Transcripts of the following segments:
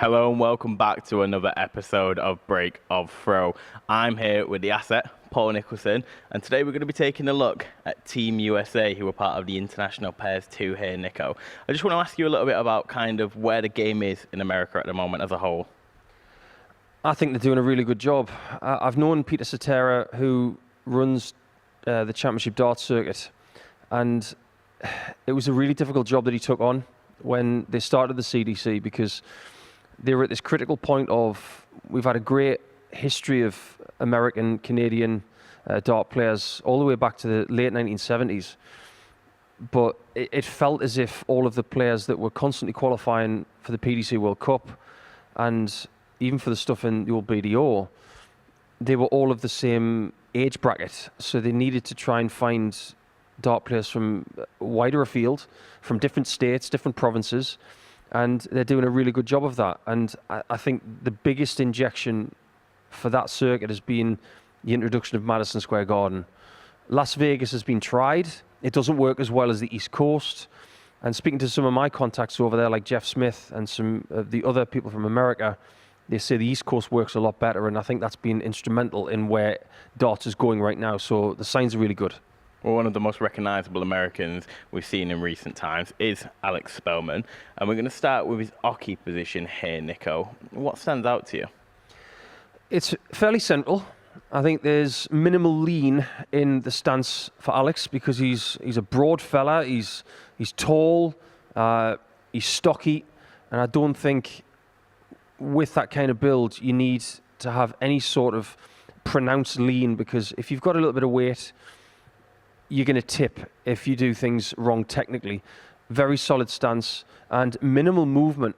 Hello and welcome back to another episode of Break of Throw. I'm here with the asset, Paul Nicholson, and today we're going to be taking a look at Team USA, who are part of the International Pairs 2 here, Nico. I just want to ask you a little bit about kind of where the game is in America at the moment as a whole. I think they're doing a really good job. I've known Peter Cetera, who runs the championship darts circuit, and it was a really difficult job that he took on when they started the CDC, because they were at this critical point of, we've had a great history of American, Canadian dart players all the way back to the late 1970s. But it felt as if all of the players that were constantly qualifying for the PDC World Cup and even for the stuff in the old BDO, they were all of the same age bracket. So they needed to try and find dart players from wider afield, from different states, different provinces. And they're doing a really good job of that. And I think the biggest injection for that circuit has been the introduction of Madison Square Garden. Las Vegas has been tried. It doesn't work as well as the East Coast. And speaking to some of my contacts over there, like Jeff Smith and some of the other people from America, they say the East Coast works a lot better. And I think that's been instrumental in where darts is going right now. So the signs are really good. Well, one of the most recognizable Americans we've seen in recent times is Alex Spellman. And we're going to start with his hockey position here, Nico. What stands out to you? It's fairly simple. I think there's minimal lean in the stance for Alex, because he's a broad fella, he's tall, he's stocky, and I don't think with that kind of build you need to have any sort of pronounced lean, because if you've got a little bit of weight, you're going to tip if you do things wrong technically. Very solid stance and minimal movement,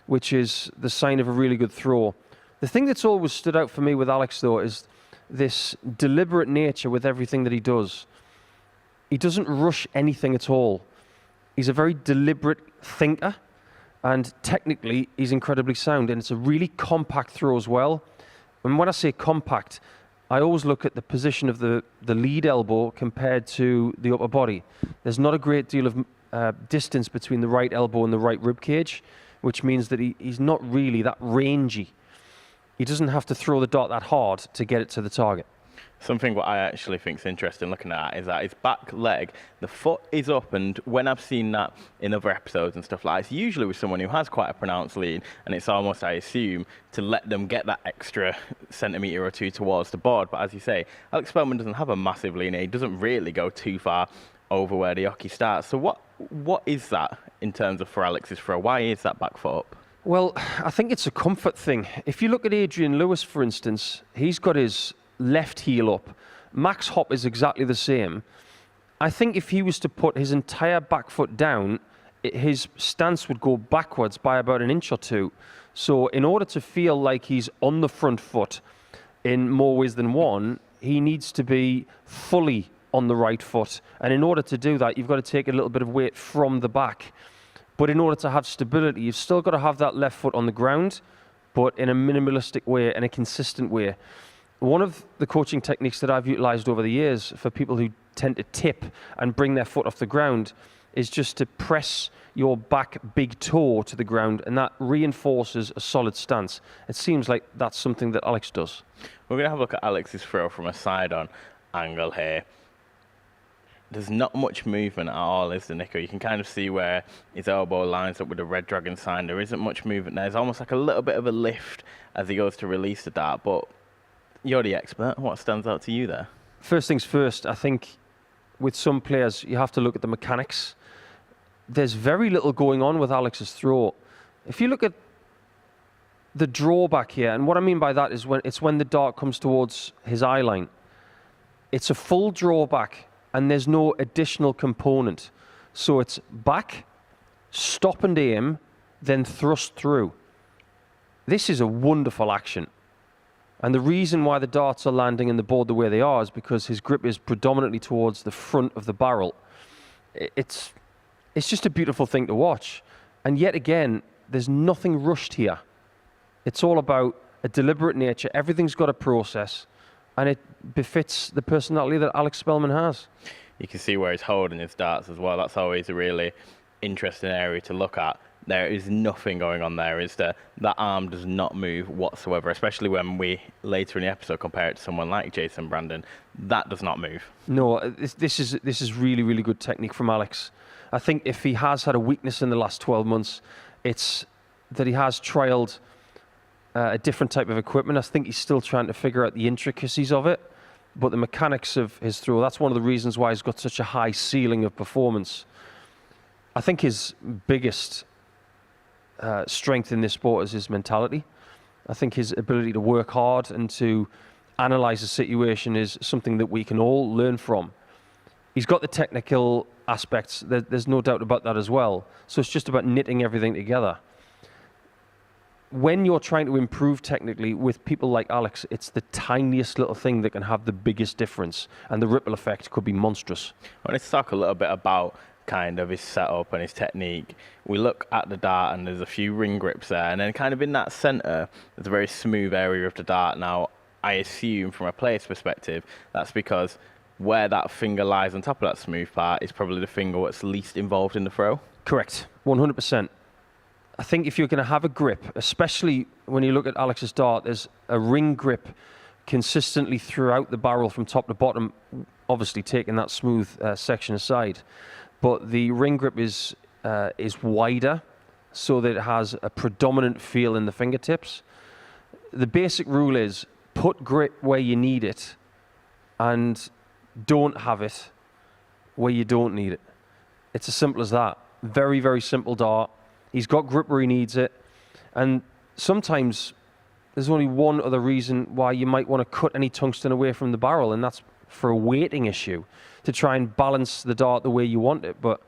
which is the sign of a really good throw. The thing that's always stood out for me with Alex, though, is this deliberate nature with everything that he does. He doesn't rush anything at all. He's a very deliberate thinker, and technically he's incredibly sound, and it's a really compact throw as well. And when I say compact, I always look at the position of the lead elbow compared to the upper body. There's not a great deal of distance between the right elbow and the right rib cage, which means that he's not really that rangy. He doesn't have to throw the dart that hard to get it to the target. Something what I actually think is interesting looking at is that his back leg, the foot is up, and when I've seen that in other episodes and stuff like that, it's usually with someone who has quite a pronounced lean, and it's almost, I assume, to let them get that extra centimetre or two towards the board. But as you say, Alex Spellman doesn't have a massive lean, he doesn't really go too far over where the hockey starts. So what is that in terms of for Alex's throw? Why is that back foot up? Well, I think it's a comfort thing. If you look at Adrian Lewis, for instance, he's got his left heel up. Max Hopp is exactly the same. I think if he was to put his entire back foot down, his stance would go backwards by about an inch or two. So in order to feel like he's on the front foot in more ways than one, he needs to be fully on the right foot. And in order to do that, you've got to take a little bit of weight from the back. But in order to have stability, you've still got to have that left foot on the ground, but in a minimalistic way and a consistent way. One of the coaching techniques that I've utilized over the years for people who tend to tip and bring their foot off the ground is just to press your back big toe to the ground, and that reinforces a solid stance. It seems like that's something that Alex does. We're going to have a look at Alex's throw from a side-on angle here. There's not much movement at all, is there, Nico? You can kind of see where his elbow lines up with the red dragon sign. There isn't much movement there. There's almost like a little bit of a lift as he goes to release the dart, but you're the expert. What stands out to you there? First things first, I think with some players, you have to look at the mechanics. There's very little going on with Alex's throw. If you look at the drawback here, and what I mean by that is when the dart comes towards his eye line, it's a full drawback and there's no additional component. So it's back, stop and aim, then thrust through. This is a wonderful action. And the reason why the darts are landing in the board the way they are is because his grip is predominantly towards the front of the barrel. It's just a beautiful thing to watch. And yet again, there's nothing rushed here. It's all about a deliberate nature. Everything's got a process, and it befits the personality that Alex Spellman has. You can see where he's holding his darts as well. That's always a really interesting area to look at. there is nothing going on there, is there? That arm does not move whatsoever, especially when we later in the episode compare it to someone like Jason Brandon. That does not move. No, this is really, really good technique from Alex. I think if he has had a weakness in the last 12 months, it's that he has trialed a different type of equipment. I think he's still trying to figure out the intricacies of it, but the mechanics of his throw, that's one of the reasons why he's got such a high ceiling of performance. I think his biggest strength in this sport is his mentality. I think his ability to work hard and to analyze a situation is something that we can all learn from. He's got the technical aspects, there's no doubt about that as well. So it's just about knitting everything together. When you're trying to improve technically with people like Alex, it's the tiniest little thing that can have the biggest difference, and the ripple effect could be monstrous. I want to talk a little bit about kind of his setup and his technique. We look at the dart and there's a few ring grips there, and then kind of in that center, there's a very smooth area of the dart. Now, I assume from a player's perspective, that's because where that finger lies on top of that smooth part is probably the finger that's least involved in the throw. Correct, 100%. I think if you're going to have a grip, especially when you look at Alex's dart, there's a ring grip consistently throughout the barrel from top to bottom, obviously taking that smooth section aside. But the ring grip is wider, so that it has a predominant feel in the fingertips. The basic rule is put grip where you need it and don't have it where you don't need it. It's as simple as that. Very, very simple dart. He's got grip where he needs it. And sometimes there's only one other reason why you might want to cut any tungsten away from the barrel, and that's for a weighting issue, to try and balance the dart the way you want it. But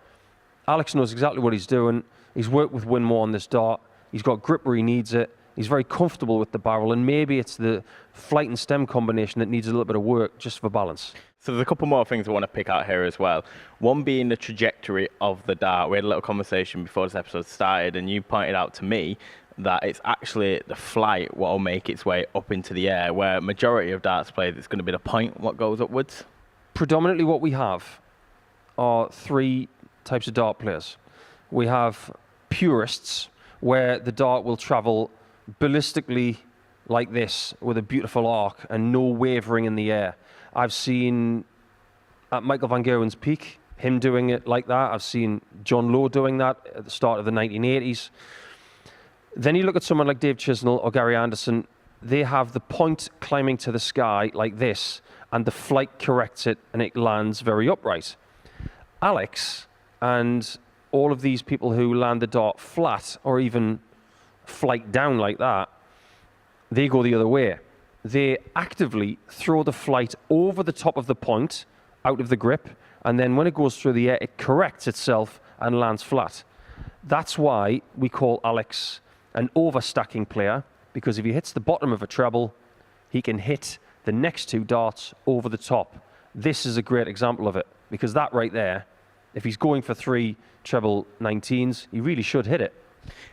Alex knows exactly what he's doing. He's worked with Winmore on this dart. He's got grip where he needs it. He's very comfortable with the barrel, and maybe it's the flight and stem combination that needs a little bit of work just for balance. So there's a couple more things I want to pick out here as well. One being the trajectory of the dart. We had a little conversation before this episode started, and you pointed out to me that it's actually the flight what will make its way up into the air, where majority of darts players, it's going to be the point what goes upwards. Predominantly what we have are three types of dart players. We have purists, where the dart will travel ballistically like this with a beautiful arc and no wavering in the air. I've seen at Michael van Gerwen's peak, him doing it like that. I've seen John Lowe doing that at the start of the 1980s. Then you look at someone like Dave Chisnell or Gary Anderson, they have the point climbing to the sky like this, and the flight corrects it and it lands very upright. Alex and all of these people who land the dart flat or even flight down like that, they go the other way. They actively throw the flight over the top of the point, out of the grip, and then when it goes through the air, it corrects itself and lands flat. That's why we call Alex an overstacking player, because if he hits the bottom of a treble, he can hit the next two darts over the top. This is a great example of it, because that right there, if he's going for three treble 19s, he really should hit it.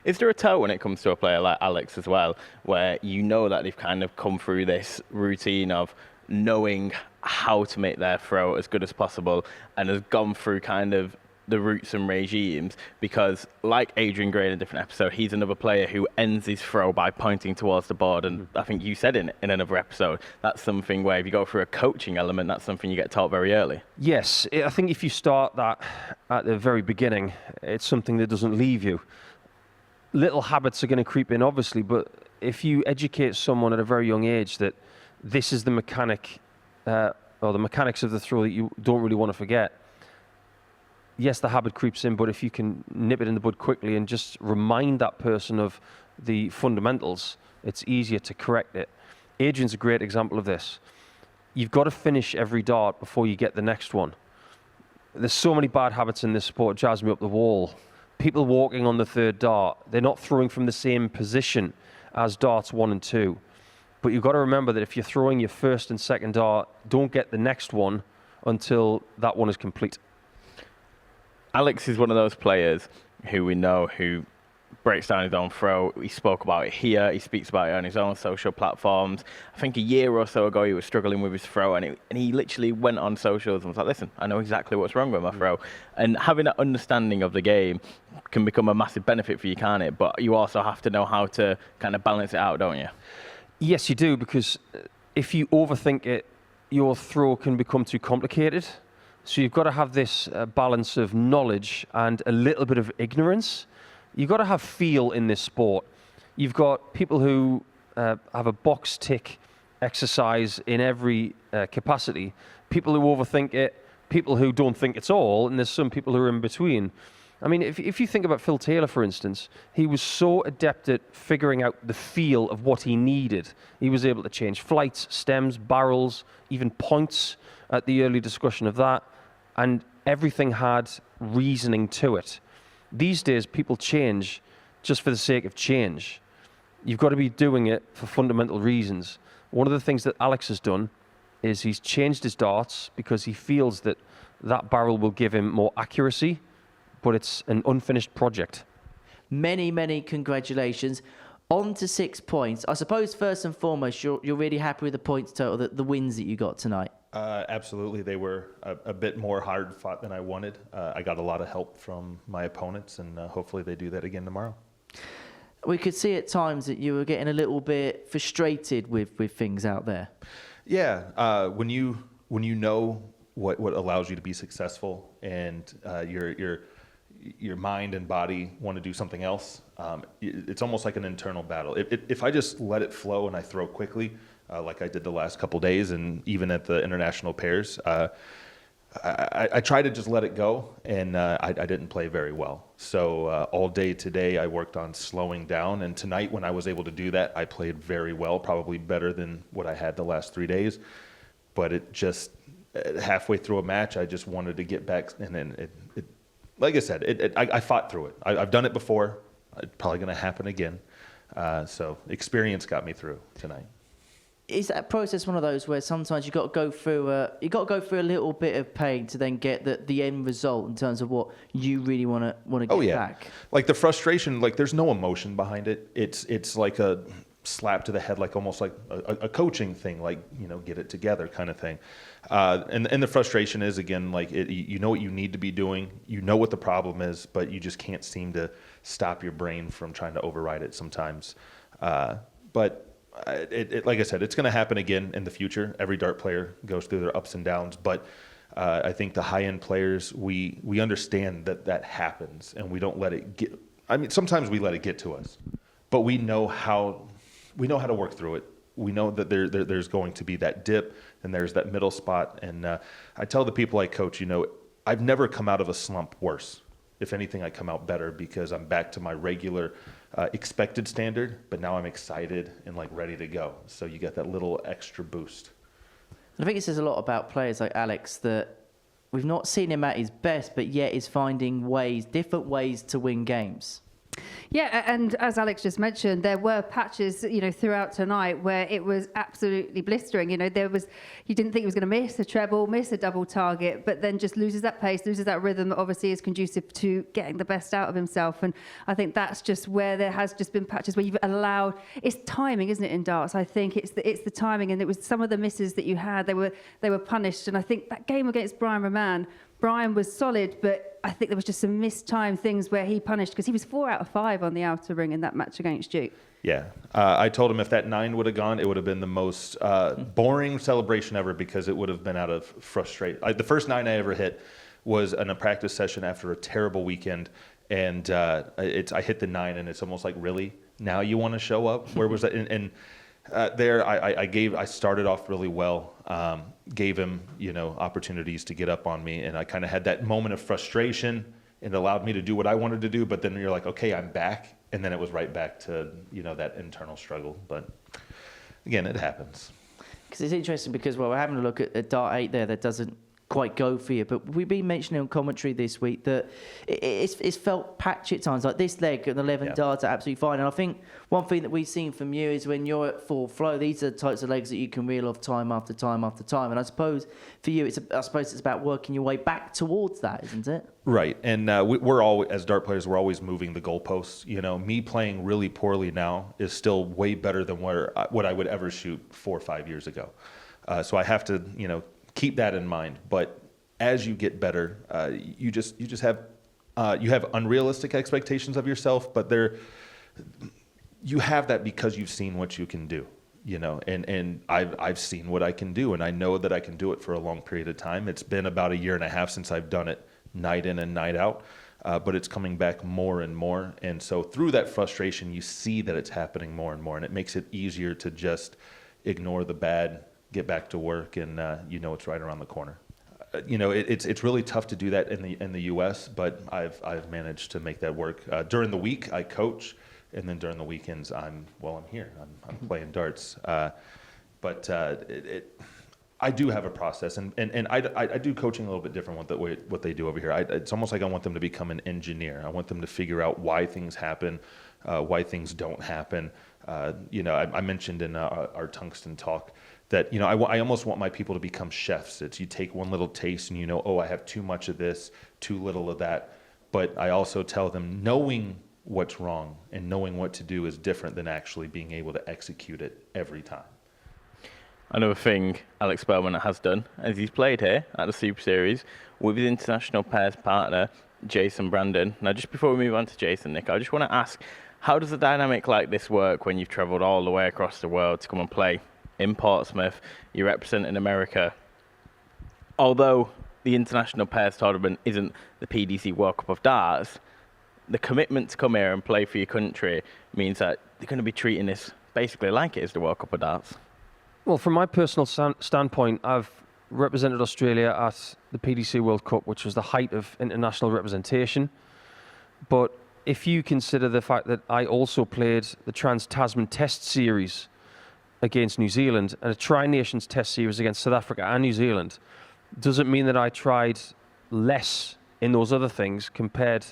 Is there a tell when it comes to a player like Alex as well, where you know that they've kind of come through this routine of knowing how to make their throw as good as possible and has gone through kind of the routes and regimes? Because like Adrian Gray in a different episode, he's another player who ends his throw by pointing towards the board, and I think you said in another episode, that's something where if you go through a coaching element, that's something you get taught very early. Yes, I think if you start that at the very beginning, it's something that doesn't leave you. Little habits are going to creep in, obviously, but if you educate someone at a very young age that this is the mechanic, or the mechanics of the throw that you don't really want to forget, yes, the habit creeps in, but if you can nip it in the bud quickly and just remind that person of the fundamentals, it's easier to correct it. Adrian's a great example of this. You've got to finish every dart before you get the next one. There's so many bad habits in this sport, jazz me up the wall. People walking on the third dart, they're not throwing from the same position as darts 1 and 2. But you've got to remember that if you're throwing your first and second dart, don't get the next one until that one is complete. Alex is one of those players who we know who breaks down his own throw. He spoke about it here. He speaks about it on his own social platforms. I think a year or so ago, he was struggling with his throw, and he literally went on socials and was like, listen, I know exactly what's wrong with my throw. And having that understanding of the game can become a massive benefit for you, can't it? But you also have to know how to kind of balance it out, don't you? Yes, you do, because if you overthink it, your throw can become too complicated. So you've got to have this balance of knowledge and a little bit of ignorance. You've got to have feel in this sport. You've got people who have a box tick exercise in every capacity, people who overthink it, people who don't think it's all, and there's some people who are in between. I mean, if you think about Phil Taylor, for instance, he was so adept at figuring out the feel of what he needed. He was able to change flights, stems, barrels, even points at the early discussion of that, and everything had reasoning to it. These days, people change just for the sake of change. You've got to be doing it for fundamental reasons. One of the things that Alex has done is he's changed his darts because he feels that that barrel will give him more accuracy, but it's an unfinished project. Many congratulations. On to 6 points. I suppose first and foremost, you're really happy with the points total, the wins that you got tonight. Absolutely. They were a bit more hard fought than I wanted. I got a lot of help from my opponents, and hopefully they do that again tomorrow. We could see at times that you were getting a little bit frustrated with things out there. Yeah, when you know what allows you to be successful, and your mind and body want to do something else, it's almost like an internal battle. If I just let it flow and I throw quickly, like I did the last couple days, and even at the international pairs, I try to just let it go, and I didn't play very well. So all day today I worked on slowing down, and tonight when I was able to do that, I played very well, probably better than what I had the last 3 days. But it just, halfway through a match, I just wanted to get back, and then it like I said, I fought through it. I've done it before. It's probably going to happen again. So experience got me through tonight. Is that process one of those where sometimes you've got to go through a little bit of pain to then get the end result in terms of what you really want to get back? Like the frustration, like there's no emotion behind it. It's like a slap to the head, like almost like a coaching thing, like, get it together kind of thing. And the frustration is, again, like you know what you need to be doing, you know what the problem is, but you just can't seem to stop your brain from trying to override it sometimes. But like I said, it's going to happen again in the future. Every dart player goes through their ups and downs, but I think the high-end players, we understand that happens, and we don't let it get. I mean, sometimes we let it get to us, but we know how to work through it. We know that there's going to be that dip, and there's that middle spot. And I tell the people I coach, I've never come out of a slump worse. If anything, I come out better because I'm back to my regular expected standard, but now I'm excited and like ready to go. So you get that little extra boost. I think it says a lot about players like Alex that we've not seen him at his best, but yet is finding different ways to win games. Yeah, and as Alex just mentioned, there were patches, throughout tonight where it was absolutely blistering. You didn't think he was going to miss a treble, miss a double target, but then just loses that pace, loses that rhythm that obviously is conducive to getting the best out of himself. And I think that's just where there has just been patches where you've allowed, it's timing, isn't it, in darts? I think it's the timing, and it was some of the misses that you had, they were punished. And I think that game against Brian Roman, Brian was solid, but I think there was just some mistimed things where he punished, because he was 4 out of 5 on the outer ring in that match against Duke. Yeah. I told him if that 9 would have gone, it would have been the most boring celebration ever, because it would have been out of frustration. The first 9 I ever hit was in a practice session after a terrible weekend, and I hit the 9, and it's almost like, really? Now you want to show up? Where was that? There, I started off really well, gave him, opportunities to get up on me, and I kind of had that moment of frustration, and it allowed me to do what I wanted to do, but then you're like, okay, I'm back, and then it was right back to, that internal struggle. But again, it happens. Because it's interesting because, we're having a look at Dart 8 there that doesn't quite go for you. But we've been mentioning on commentary this week that it's felt patchy at times. Like this leg and 11 darts are absolutely fine. And I think one thing that we've seen from you is when you're at full flow, these are the types of legs that you can reel off time after time after time. And I suppose for you, it's about working your way back towards that, isn't it? Right, and we're all, as dart players, we're always moving the goalposts. You know, me playing really poorly now is still way better than what I would ever shoot 4 or 5 years ago. So I have to, keep that in mind. But as you get better, you just have unrealistic expectations of yourself, but you have that because you've seen what you can do. And I've seen what I can do, and I know that I can do it for a long period of time. It's been about 1.5 years since I've done it, night in and night out, but it's coming back more and more. And so through that frustration, you see that it's happening more and more, and it makes it easier to just ignore the bad, get back to work, and it's right around the corner. It's really tough to do that in the U.S., but I've managed to make that work. During the week, I coach, and then during the weekends, I'm here. I'm playing darts. But I do have a process, and I do coaching a little bit different what they do over here. It's almost like I want them to become an engineer. I want them to figure out why things happen, why things don't happen. I mentioned in our tungsten talk that I almost want my people to become chefs. It's you take one little taste and I have too much of this, too little of that. But I also tell them knowing what's wrong and knowing what to do is different than actually being able to execute it every time. Another thing Alex Spellman has done is he's played here at the Super Series with his international pairs partner, Jason Brandon. Now, just before we move on to Jason, Nick, I just want to ask, how does a dynamic like this work when you've travelled all the way across the world to come and play in Portsmouth? You're representing America. Although the international pairs tournament isn't the PDC World Cup of Darts, the commitment to come here and play for your country means that they're going to be treating this basically like it is the World Cup of Darts. Well, from my personal standpoint, I've represented Australia at the PDC World Cup, which was the height of international representation. But if you consider the fact that I also played the Trans-Tasman Test Series against New Zealand and a Tri-Nations Test Series against South Africa and New Zealand, does it mean that I tried less in those other things compared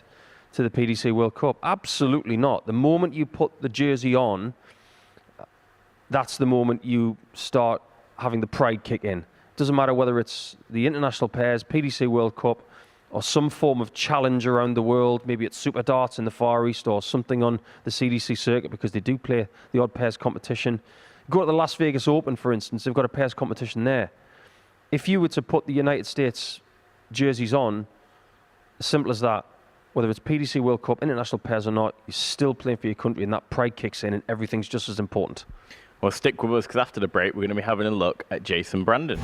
to the PDC World Cup? Absolutely not. The moment you put the jersey on, that's the moment you start having the pride kick in. Doesn't matter whether it's the international pairs, PDC World Cup, or some form of challenge around the world. Maybe it's Super Darts in the Far East or something on the CDC circuit, because they do play the odd pairs competition. Go to the Las Vegas Open, for instance, they've got a pairs competition there. If you were to put the United States jerseys on, as simple as that, whether it's PDC World Cup, international pairs or not, you're still playing for your country, and that pride kicks in and everything's just as important. Well, stick with us, because after the break, we're going to be having a look at Jason Brandon.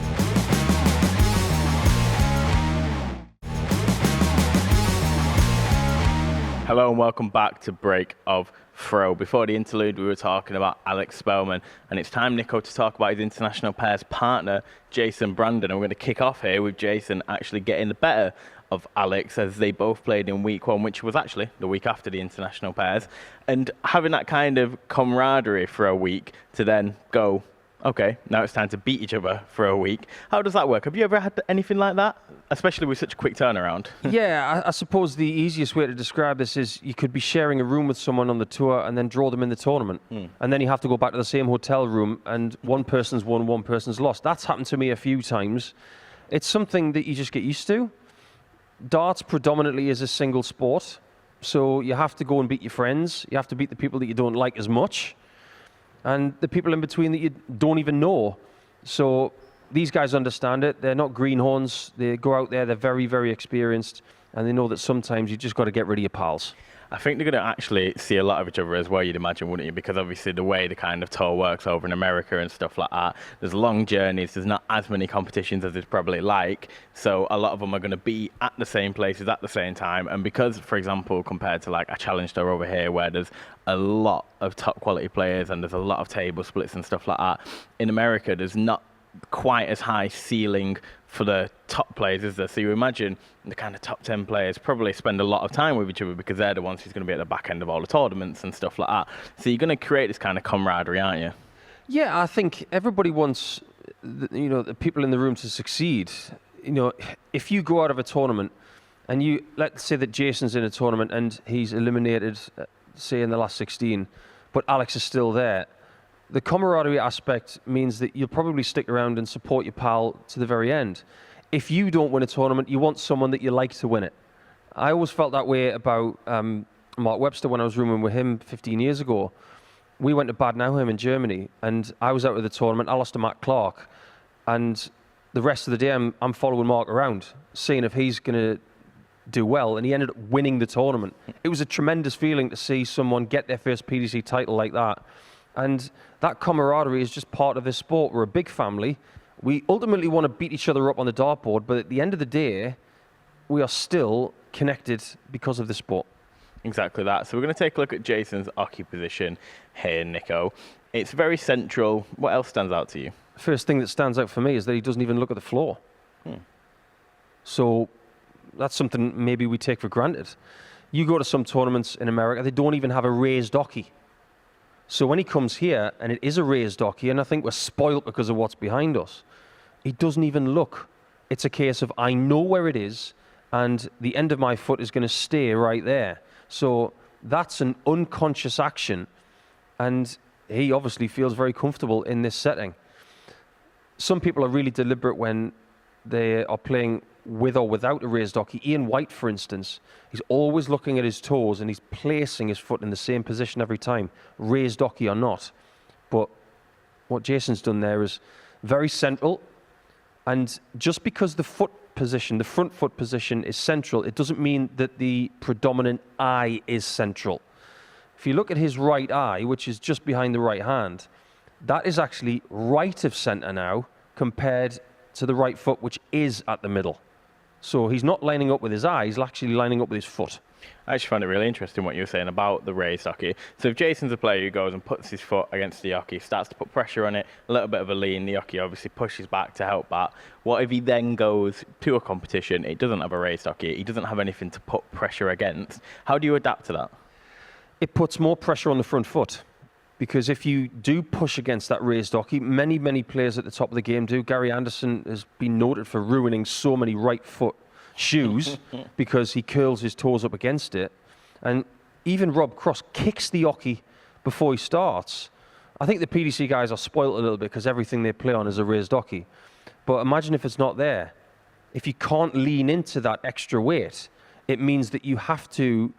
Hello and welcome back to Break of Throw. Before the interlude, we were talking about Alex Spellman, and it's time, Nico, to talk about his international pairs partner, Jason Brandon. And we're going to kick off here with Jason actually getting the better of Alex, as they both played in week one, which was actually the week after the international pairs, and having that kind of camaraderie for a week to then go, okay, now it's time to beat each other for a week. How does that work? Have you ever had anything like that, especially with such a quick turnaround? Yeah, I suppose the easiest way to describe this is you could be sharing a room with someone on the tour and then draw them in the tournament. And then you have to go back to the same hotel room and one person's won, one person's lost. That's happened to me a few times. It's something that you just get used to. Darts predominantly is a single sport, so you have to go and beat your friends. You have to beat the people that you don't like as much, and the people in between that you don't even know. So these guys understand it. They're not greenhorns. They go out there, they're very, very experienced, and they know that sometimes you just got to get rid of your pals. I think they're going to actually see a lot of each other as well, you'd imagine, wouldn't you? Because obviously the way the kind of tour works over in America and stuff like that, there's long journeys, there's not as many competitions as there's probably like, so a lot of them are going to be at the same places at the same time. And because, for example, compared to like a challenge tour over here where there's a lot of top quality players and there's a lot of table splits and stuff like that, in America there's not quite as high ceiling for the top players, is there? So you imagine the kind of top 10 players probably spend a lot of time with each other because they're the ones who's going to be at the back end of all the tournaments and stuff like that. So you're going to create this kind of camaraderie, aren't you? Yeah, I think everybody wants the people in the room to succeed. you know, if you go out of a tournament and let's say that Jason's in a tournament and he's eliminated, say in the last 16, but Alex is still there, the camaraderie aspect means that you'll probably stick around and support your pal to the very end. If you don't win a tournament, you want someone that you like to win it. I always felt that way about Mark Webster when I was rooming with him 15 years ago. We went to Bad Nauheim in Germany, and I was out of the tournament. I lost to Matt Clark, and the rest of the day I'm following Mark around, seeing if he's going to do well, and he ended up winning the tournament. It was a tremendous feeling to see someone get their first PDC title like that, and that camaraderie is just part of this sport. We're a big family. We ultimately want to beat each other up on the dartboard, but at the end of the day, we are still connected because of the sport. Exactly that. So we're going to take a look at Jason's hockey position here, Nico. It's very central. What else stands out to you? First thing that stands out for me is that he doesn't even look at the floor. So that's something maybe we take for granted. You go to some tournaments in America, they don't even have a raised hockey. So when he comes here, and it is a raised hockey, and I think we're spoilt because of what's behind us, he doesn't even look. It's a case of, I know where it is, and the end of my foot is going to stay right there. So that's an unconscious action, and he obviously feels very comfortable in this setting. Some people are really deliberate when they are playing with or without a raised hockey. Ian White, for instance, he's always looking at his toes and he's placing his foot in the same position every time, raised hockey or not. But what Jason's done there is very central, and just because the foot position, the front foot position is central, it doesn't mean that the predominant eye is central. If you look at his right eye, which is just behind the right hand, that is actually right of center now compared to the right foot, which is at the middle. So he's not lining up with his eye, he's actually lining up with his foot. I actually found it really interesting what you were saying about the raised hockey. So if Jason's a player who goes and puts his foot against the hockey, starts to put pressure on it, a little bit of a lean, the hockey obviously pushes back to help that. What if he then goes to a competition, it doesn't have a raised hockey, he doesn't have anything to put pressure against? How do you adapt to that? It puts more pressure on the front foot, because if you do push against that raised hockey, many players at the top of the game do. Gary Anderson has been noted for ruining so many right foot shoes because he curls his toes up against it. And even Rob Cross kicks the hockey before he starts. I think the PDC guys are spoiled a little bit because everything they play on is a raised hockey. But imagine if it's not there. If you can't lean into that extra weight, it means that you have to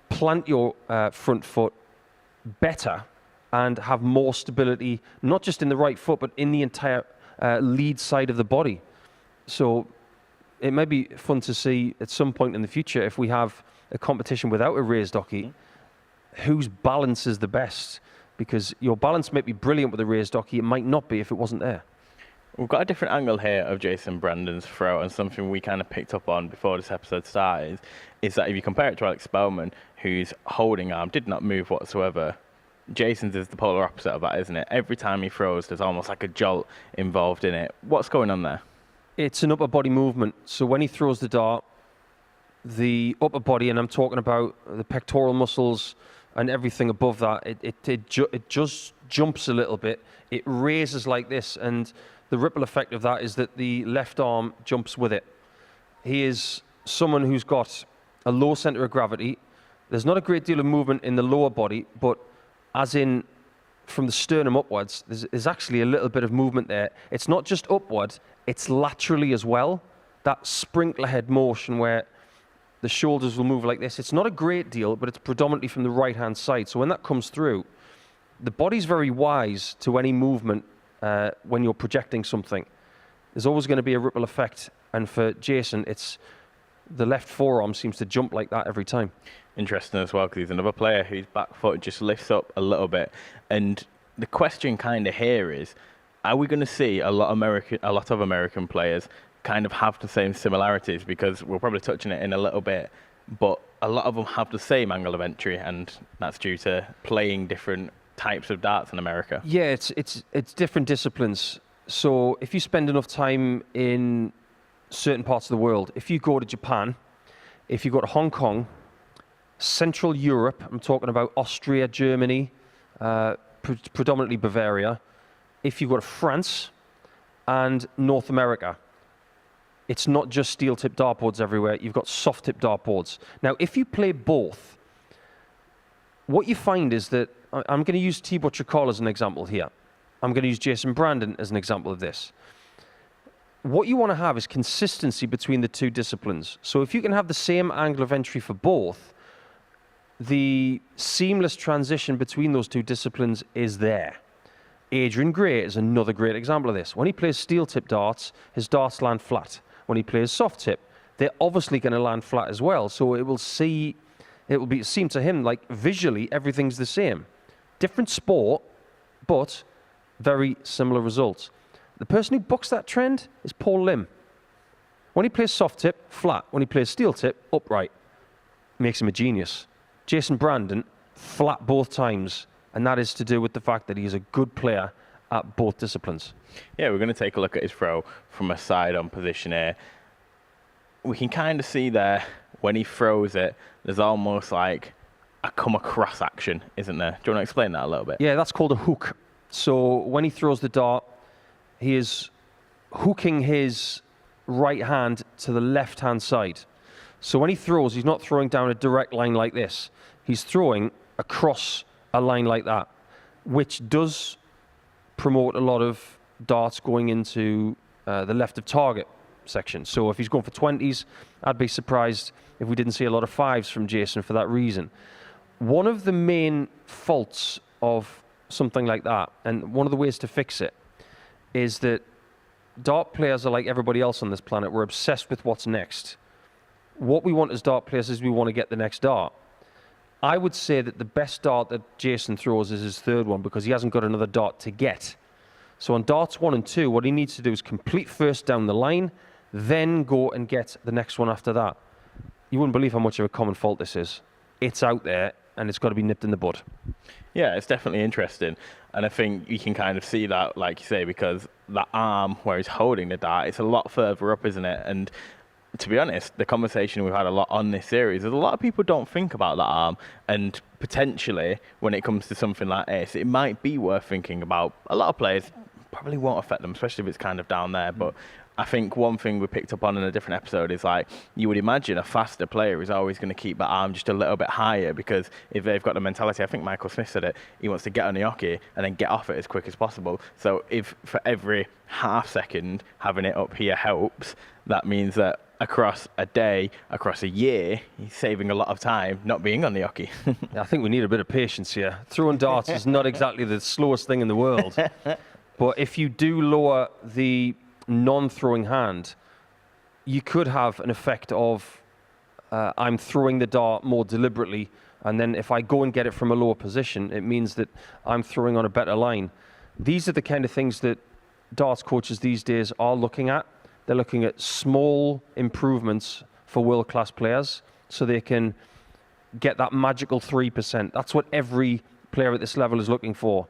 plant your front foot better and have more stability, not just in the right foot, but in the entire lead side of the body. So it may be fun to see at some point in the future, if we have a competition without a raised hockey, whose balance is the best? Because your balance might be brilliant with a raised hockey, it might not be if it wasn't there. We've got a different angle here of Jason Brandon's throw, and something we kind of picked up on before this episode started is that if you compare it to Alex Spellman, whose holding arm did not move whatsoever, Jason's is the polar opposite of that, isn't it? Every time he throws, there's almost like a jolt involved in it. What's going on there? It's an upper body movement. So when he throws the dart, the upper body, and I'm talking about the pectoral muscles and everything above that, it just jumps a little bit. It raises like this, and the ripple effect of that is that the left arm jumps with it. He is someone who's got a low center of gravity. There's not a great deal of movement in the lower body, but as in from the sternum upwards, there's actually a little bit of movement there. It's not just upward, it's laterally as well. That sprinkler head motion where the shoulders will move like this. It's not a great deal, but it's predominantly from the right-hand side. So when that comes through, the body's very wise to any movement when you're projecting something. There's always going to be a ripple effect. And for Jason, it's the left forearm seems to jump like that every time. Interesting as well, because he's another player whose back foot just lifts up a little bit. And the question kind of here is, are we going to see a lot of American players kind of have the same similarities? Because we're probably touching it in a little bit, but a lot of them have the same angle of entry, and that's due to playing different types of darts in America. Yeah, it's different disciplines. So if you spend enough time in certain parts of the world, if you go to Japan, if you go to Hong Kong, Central Europe, I'm talking about Austria, Germany, predominantly Bavaria, if you go to France and North America, it's not just steel tip dartboards everywhere. You've got soft tip dartboards. Now, if you play both, what you find is that, I'm going to use Thibaut Tricol as an example here. I'm going to use Jason Brandon as an example of this. What you want to have is consistency between the two disciplines. So if you can have the same angle of entry for both, the seamless transition between those two disciplines is there. Adrian Gray is another great example of this. When he plays steel tip darts, his darts land flat. When he plays soft tip, they're obviously going to land flat as well. So it will seem to him like visually everything's the same. Different sport, but very similar results. The person who bucks that trend is Paul Lim. When he plays soft tip, flat. When he plays steel tip, upright. Makes him a genius. Jason Brandon, flat both times. And that is to do with the fact that he's a good player at both disciplines. Yeah, we're going to take a look at his throw from a side-on position here. We can kind of see there, when he throws it, there's almost like a come-across action, isn't there? Do you want to explain that a little bit? Yeah, that's called a hook. So when he throws the dart, he is hooking his right hand to the left-hand side. So when he throws, he's not throwing down a direct line like this. He's throwing across a line like that, which does promote a lot of darts going into the left of target section. So if he's going for 20s, I'd be surprised if we didn't see a lot of 5s from Jason for that reason. One of the main faults of something like that, and one of the ways to fix it, is that dart players are like everybody else on this planet. We're obsessed with what's next. What we want as dart players is we want to get the next dart. I would say that the best dart that Jason throws is his third one because he hasn't got another dart to get. So on darts 1 and 2, what he needs to do is complete first down the line, then go and get the next one after that. You wouldn't believe how much of a common fault this is. It's out there, and it's got to be nipped in the bud. Yeah, it's definitely interesting. And I think you can kind of see that, like you say, because that arm where he's holding the dart, it's a lot further up, isn't it? And to be honest, the conversation we've had a lot on this series is a lot of people don't think about that arm, and potentially when it comes to something like this, it might be worth thinking about. A lot of players probably won't affect them, especially if it's kind of down there, but I think one thing we picked up on in a different episode is like you would imagine a faster player is always going to keep that arm just a little bit higher because if they've got the mentality, I think Michael Smith said it, he wants to get on the hockey and then get off it as quick as possible. So if for every half second having it up here helps, that means that across a day, across a year, he's saving a lot of time not being on the hockey. I think we need a bit of patience here. Throwing darts is not exactly the slowest thing in the world. But if you do lower the non-throwing hand, you could have an effect of I'm throwing the dart more deliberately, and then if I go and get it from a lower position, it means that I'm throwing on a better line. These are the kind of things that darts coaches these days are looking at. They're looking at small improvements for world-class players so they can get that magical 3%. That's what every player at this level is looking for.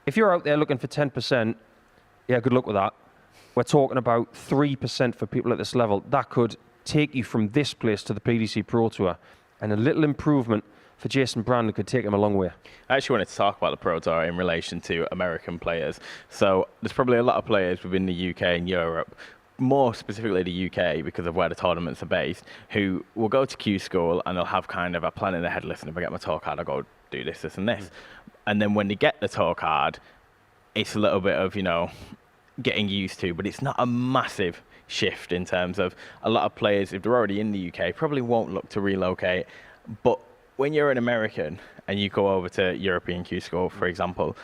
If you're out there looking for 10%, yeah, good luck with that. We're talking about 3% for people at this level. That could take you from this place to the PDC Pro Tour. And a little improvement for Jason Brandon could take him a long way. I actually wanted to talk about the Pro Tour in relation to American players. So there's probably a lot of players within the UK and Europe, more specifically the UK because of where the tournaments are based, who will go to Q School and they'll have kind of a plan in their head, listen, if I get my tour card, I'll go do this, this and this. And then when they get the tour card, it's a little bit of, you know, getting used to, but it's not a massive shift in terms of a lot of players, if they're already in the UK, probably won't look to relocate. But when you're an American and you go over to European Q School, for example,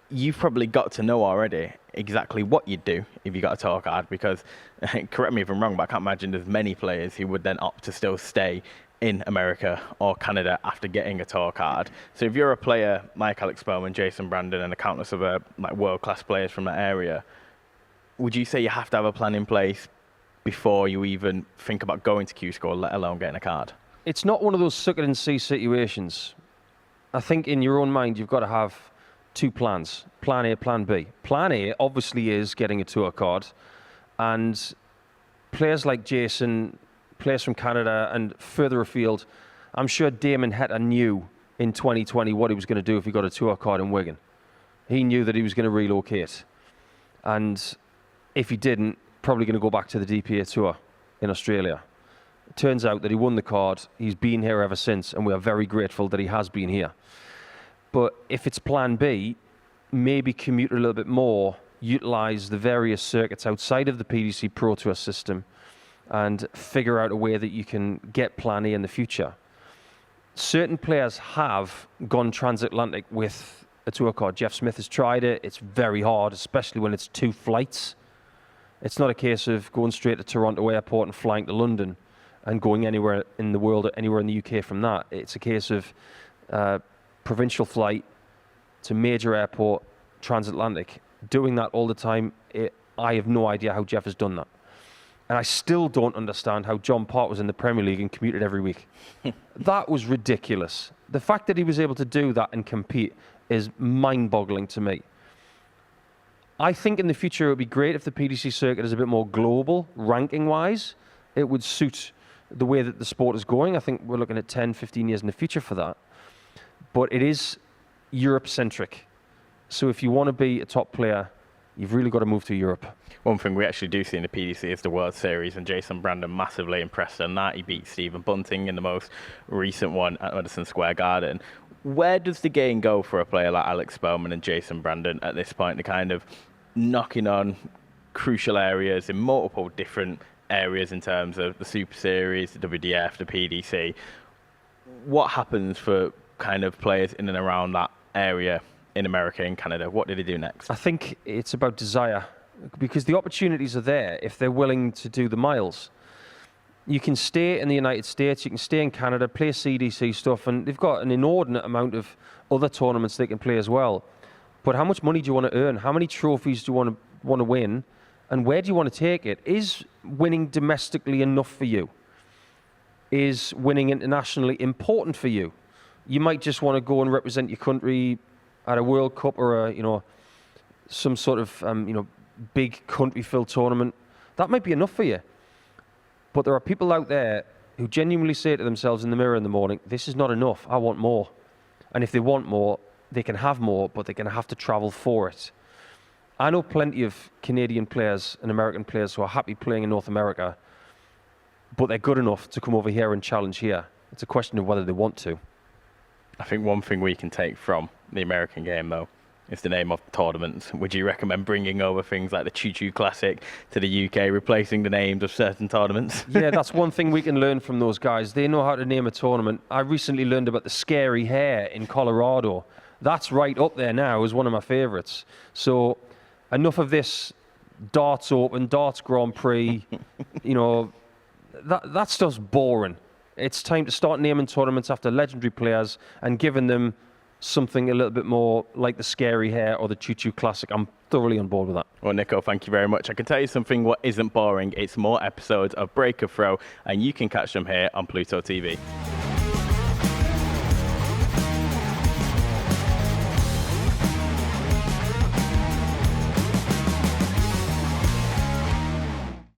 you've probably got to know already exactly what you'd do if you got a tour card because, correct me if I'm wrong, but I can't imagine there's many players who would then opt to still stay in America or Canada after getting a tour card. So if you're a player like Alex Spellman, Jason Brandon, and a countless of like world-class players from that area, would you say you have to have a plan in place before you even think about going to Q School, let alone getting a card? It's not one of those suck it and see situations. I think in your own mind, you've got to have two plans, plan A, plan B. Plan A obviously is getting a tour card, and players like Jason, players from Canada and further afield, I'm sure Damon Heta knew in 2020 what he was going to do if he got a tour card in Wigan. He knew that he was going to relocate. And if he didn't, probably going to go back to the DPA Tour in Australia. It turns out that he won the card. He's been here ever since, and we are very grateful that he has been here. But if it's plan B, maybe commute a little bit more, utilize the various circuits outside of the PDC Pro Tour system, and figure out a way that you can get plan A in the future. Certain players have gone transatlantic with a tour card. Jeff Smith has tried it. It's very hard, especially when it's 2 flights. It's not a case of going straight to Toronto airport and flying to London and going anywhere in the world or anywhere in the UK from that. It's a case of provincial flight to major airport, transatlantic. Doing that all the time, I have no idea how Jeff has done that. And I still don't understand how John Part was in the Premier League and commuted every week. That was ridiculous. The fact that he was able to do that and compete is mind-boggling to me. I think in the future it would be great if the PDC circuit is a bit more global, ranking-wise. It would suit the way that the sport is going. I think we're looking at 10, 15 years in the future for that. But it is Europe-centric. So if you want to be a top player, you've really got to move to Europe. One thing we actually do see in the PDC is the World Series, and Jason Brandon massively impressed on that. He beat Stephen Bunting in the most recent one at Madison Square Garden. Where does the game go for a player like Alex Spellman and Jason Brandon at this point? They're kind of knocking on crucial areas in multiple different areas in terms of the Super Series, the WDF, the PDC. What happens for kind of players in and around that area in America and Canada? What do they do next? I think it's about desire, because the opportunities are there if they're willing to do the miles. You can stay in the United States, you can stay in Canada, play CDC stuff, and they've got an inordinate amount of other tournaments they can play as well. But how much money do you want to earn? How many trophies do you want to win? And where do you want to take it? Is winning domestically enough for you? Is winning internationally important for you? You might just want to go and represent your country at a World Cup or some sort of big country-filled tournament. That might be enough for you. But there are people out there who genuinely say to themselves in the mirror in the morning, this is not enough, I want more. And if they want more, they can have more, but they're going to have to travel for it. I know plenty of Canadian players and American players who are happy playing in North America, but they're good enough to come over here and challenge here. It's a question of whether they want to. I think one thing we can take from the American game, though, is the name of the tournaments. Would you recommend bringing over things like the Choo Choo Classic to the UK, replacing the names of certain tournaments? Yeah, that's one thing we can learn from those guys. They know how to name a tournament. I recently learned about the Scary Hare in Colorado. That's right up there now as one of my favourites. So enough of this darts open, darts Grand Prix, that stuff's boring. It's time to start naming tournaments after legendary players and giving them something a little bit more like the Scary Hare or the Choo Choo Classic. I'm thoroughly on board with that. Well, Nico, thank you very much. I can tell you something what isn't boring. It's more episodes of Break or Throw, and you can catch them here on Pluto TV.